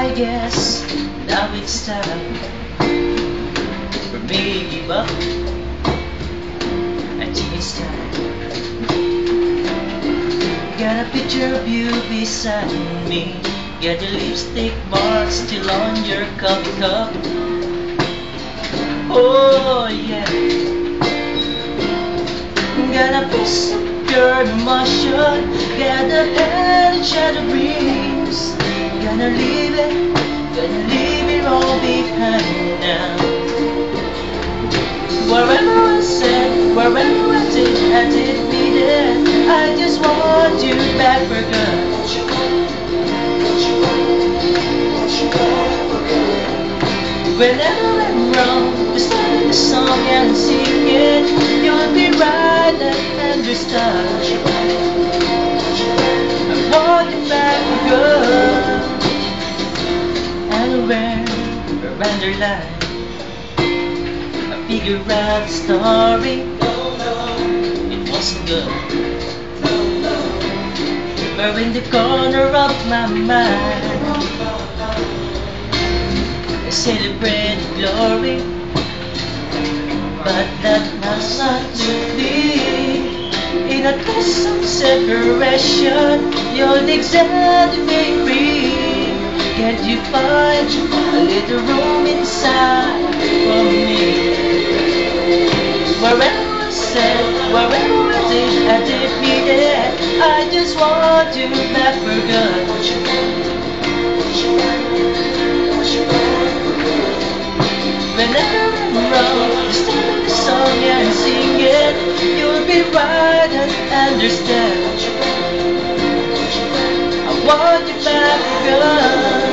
I guess now it's time for me to give up. I think it's time. Got a picture of you beside me. Got your lipstick mark still on your coffee cup. Oh yeah. Got a piece of your emotion. Got a hand and shadow breeze. Gonna leave it all behind now. Wherever I said, wherever I did be there. I just want you back for good. Whenever I'm wrong, just sing the song and sing it. You'll be right and understand. I want you back for good. And we're underlined. I figure out the story. It wasn't good. We're in the corner of my mind. I celebrate glory, but that has not to be. In a twist of separation, you're the exact me free. Can't you find a little room inside for me? Wherever I said, wherever I did be there. I just want you back for good. Whenever I'm wrong, just sing the song and sing it. You'll be right and understand. I want you back for good.